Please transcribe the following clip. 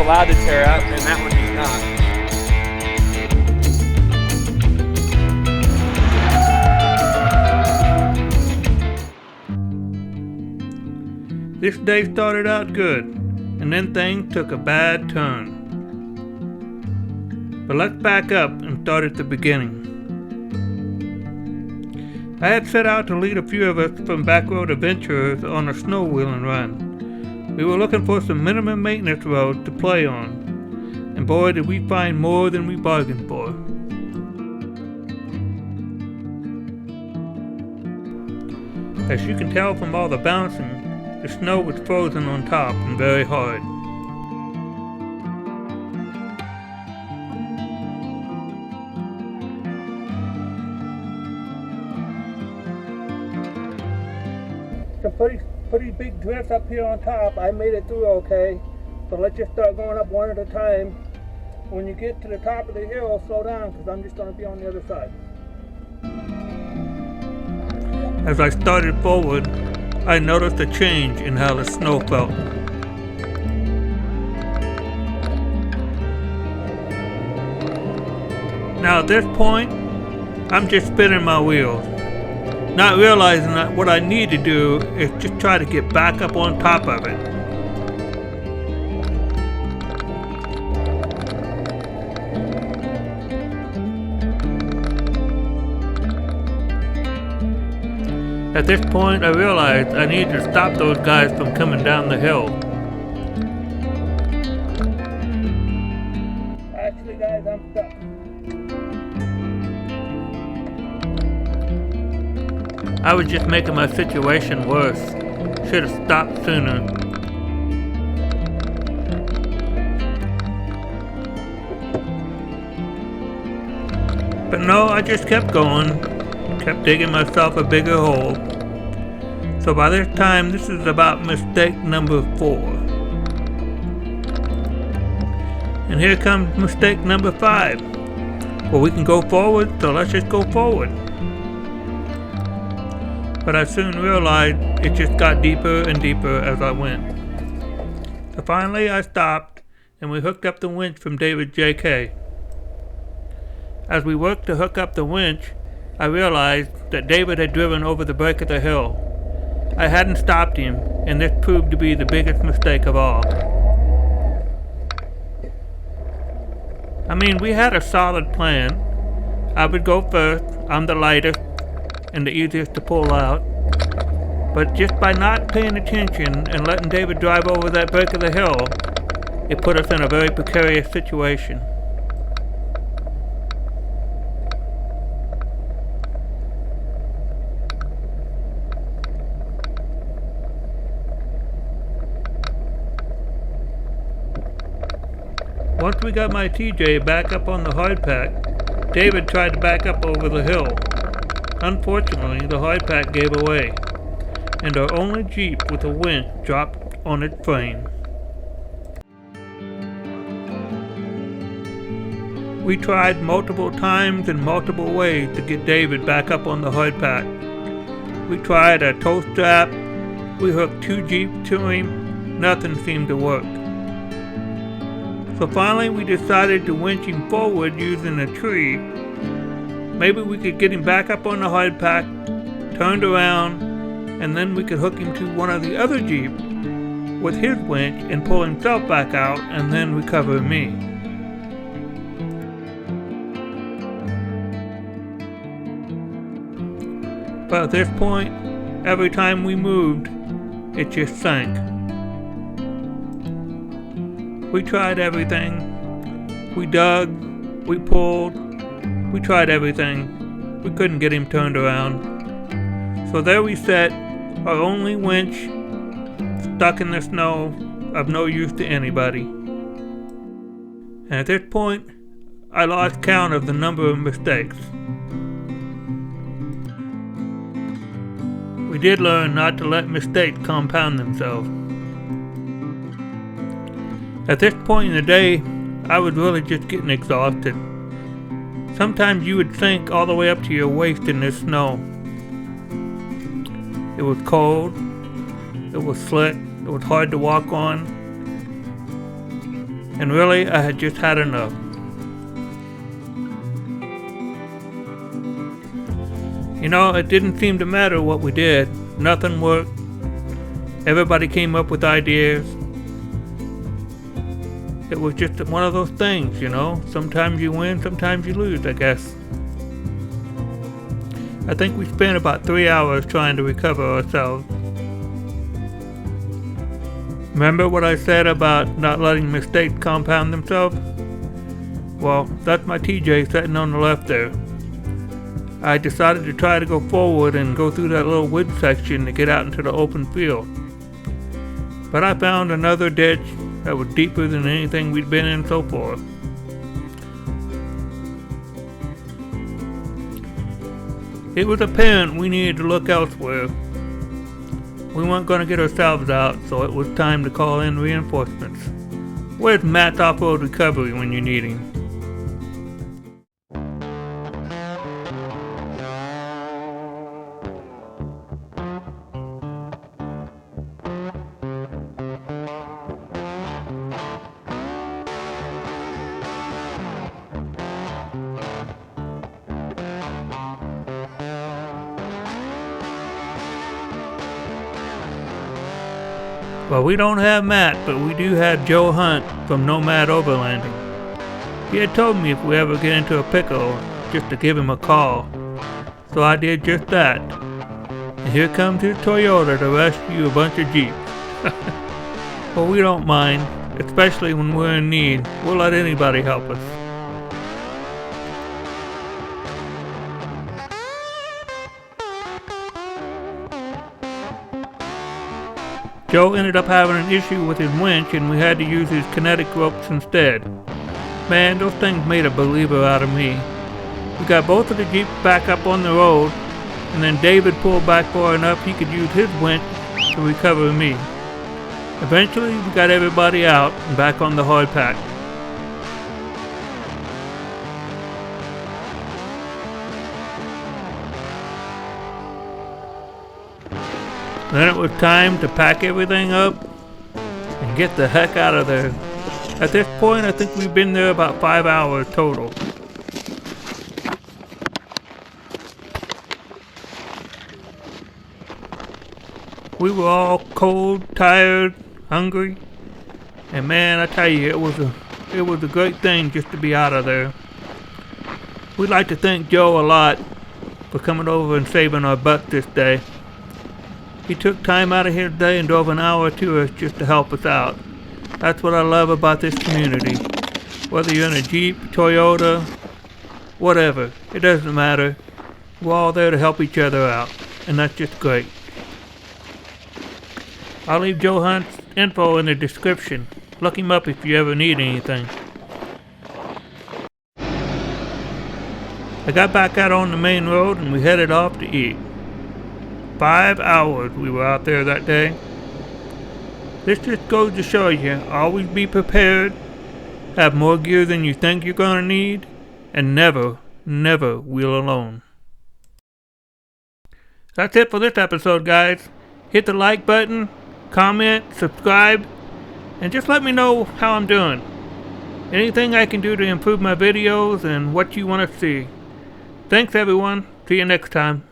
allowed to tear up, and that one he's not. This day started out good, and then things took a bad turn. But let's back up and start at the beginning. I had set out to lead a few of us from backroad adventurers on a snow wheeling run. We were looking for some minimum maintenance roads to play on, and boy did we find more than we bargained for. As you can tell from all the bouncing, the snow was frozen on top and very hard. Some pretty big drifts up here on top. I made it through okay, so let's just start going up one at a time. When you get to the top of the hill, slow down because I'm just going to be on the other side. As I started forward, I noticed a change in how the snow felt. Now at this point, I'm just spinning my wheels, not realizing that what I need to do is just try to get back up on top of it. At this point, I realized I needed to stop those guys from coming down the hill. Actually, guys, I'm stuck. I was just making my situation worse. Should have stopped sooner. But no, I just kept going. Kept digging myself a bigger hole. So by this time, this is about mistake number 4. And here comes mistake number 5. Well, we can go forward, so let's just go forward. But I soon realized it just got deeper and deeper as I went. So finally I stopped, and we hooked up the winch from David J.K. As we worked to hook up the winch, I realized that David had driven over the break of the hill. I hadn't stopped him, and this proved to be the biggest mistake of all. I mean, we had a solid plan. I would go first, I'm the lightest and the easiest to pull out. But just by not paying attention and letting David drive over that break of the hill, it put us in a very precarious situation. Once we got my TJ back up on the hardpack, David tried to back up over the hill. Unfortunately, the hardpack gave away, and our only Jeep with a winch dropped on its frame. We tried multiple times and multiple ways to get David back up on the hardpack. We tried a tow strap, we hooked 2 Jeeps to him, nothing seemed to work. So finally we decided to winch him forward using a tree. Maybe we could get him back up on the hardpack, turned around, and then we could hook him to one of the other Jeeps with his winch and pull himself back out and then recover me. But at this point, every time we moved, it just sank. We tried everything. We dug, we pulled, we tried everything. We couldn't get him turned around. So there we sat, our only winch, stuck in the snow, of no use to anybody. And at this point, I lost count of the number of mistakes. We did learn not to let mistakes compound themselves. At this point in the day, I was really just getting exhausted. Sometimes you would sink all the way up to your waist in this snow. It was cold, it was slick, it was hard to walk on. and really I had just had enough. You know, it didn't seem to matter what we did. Nothing worked. Everybody came up with ideas. It was just one of those things, you know. Sometimes you win, sometimes you lose, I guess. I think we spent about 3 hours trying to recover ourselves. Remember what I said about not letting mistakes compound themselves? Well, that's my TJ sitting on the left there. I decided to try to go forward and go through that little wood section to get out into the open field. But I found another ditch that was deeper than anything we'd been in so far. It was apparent we needed to look elsewhere. We weren't going to get ourselves out, so it was time to call in reinforcements. Where's Matt's off-road recovery when you need him? Well, we don't have Matt, but we do have Joe Hunt from Nomad Overlanding. He had told me if we ever get into a pickle, just to give him a call. So I did just that. And here comes his Toyota to rescue a bunch of Jeeps. Well, we don't mind, especially when we're in need. We'll let anybody help us. Joe ended up having an issue with his winch and we had to use his kinetic ropes instead. Man, those things made a believer out of me. We got both of the Jeeps back up on the road, and then David pulled back far enough he could use his winch to recover me. Eventually, we got everybody out and back on the hard pack. Then it was time to pack everything up and get the heck out of there. At this point, I think we've been there about 5 hours total. We were all cold, tired, hungry, and man, I tell you, it was a great thing just to be out of there. We'd like to thank Joe a lot for coming over and saving our butts this day. He took time out of his day and drove an hour to us just to help us out. That's what I love about this community. Whether you're in a Jeep, Toyota, whatever, it doesn't matter. We're all there to help each other out, and that's just great. I'll leave Joe Hunt's info in the description. Look him up if you ever need anything. I got back out on the main road and we headed off to eat. 5 hours we were out there that day. This just goes to show you, always be prepared, have more gear than you think you're gonna need, and never, never wheel alone. That's it for this episode, guys. Hit the like button, comment, subscribe, and just let me know how I'm doing. Anything I can do to improve my videos and what you want to see. Thanks everyone. See you next time.